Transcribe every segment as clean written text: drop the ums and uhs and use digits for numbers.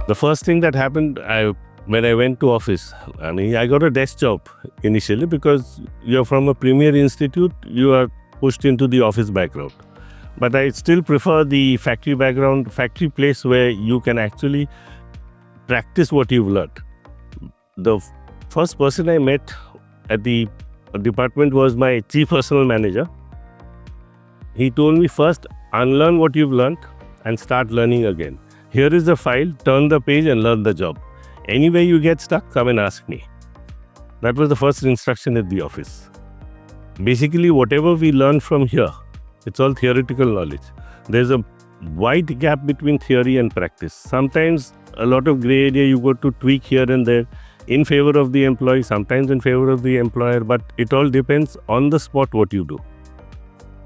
The first thing that happened when I went to office, I got a desk job initially because you're from a premier institute, you are pushed into the office background. But I still prefer the factory background, factory place where you can actually practice what you've learned. The first person I met at the department was my chief personal manager. He told me, first, unlearn what you've learned and start learning again. Here is the file, turn the page and learn the job. Anywhere you get stuck, come and ask me. That was the first instruction at the office. Basically, whatever we learn from here, it's all theoretical knowledge. There's a wide gap between theory and practice. Sometimes a lot of gray area you got to tweak here and there in favor of the employee, sometimes in favor of the employer, but it all depends on the spot what you do.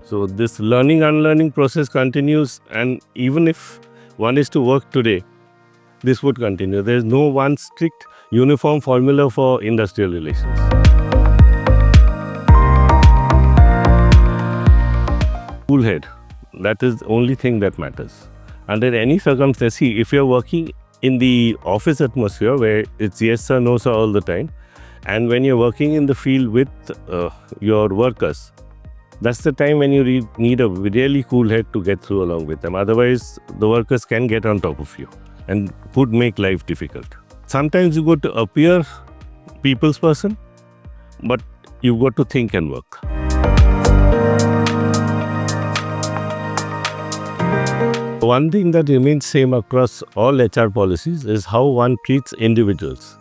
So this learning, unlearning process continues, and even if one is to work today, this would continue. There is no one strict uniform formula for industrial relations. Cool head. That is the only thing that matters. Under any circumstance, see, if you're working in the office atmosphere where it's yes sir, no sir all the time, and when you're working in the field with your workers, that's the time when you need a really cool head to get through along with them. Otherwise, the workers can get on top of you and could make life difficult. Sometimes you got to appear people's person, but you've got to think and work. One thing that remains same across all HR policies is how one treats individuals.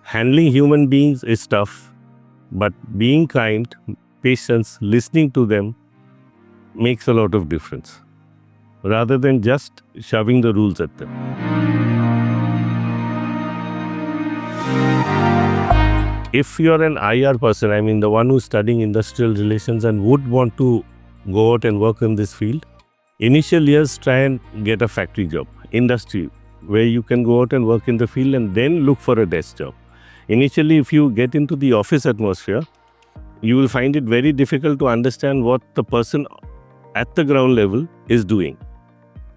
Handling human beings is tough, but being kind, patience, listening to them makes a lot of difference, rather than just shoving the rules at them. If you're an IR person, the one who's studying industrial relations and would want to go out and work in this field, initial years try and get a factory job, industry, where you can go out and work in the field and then look for a desk job. Initially, if you get into the office atmosphere, you will find it very difficult to understand what the person at the ground level is doing.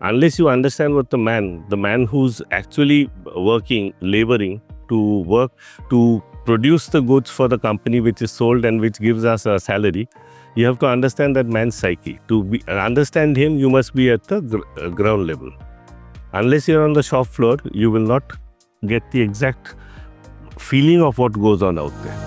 Unless you understand what the man who's actually working, laboring to work to produce the goods for the company which is sold and which gives us a salary, you have to understand that man's psyche. To understand him, you must be at the ground level. Unless you're on the shop floor, you will not get the exact feeling of what goes on out there.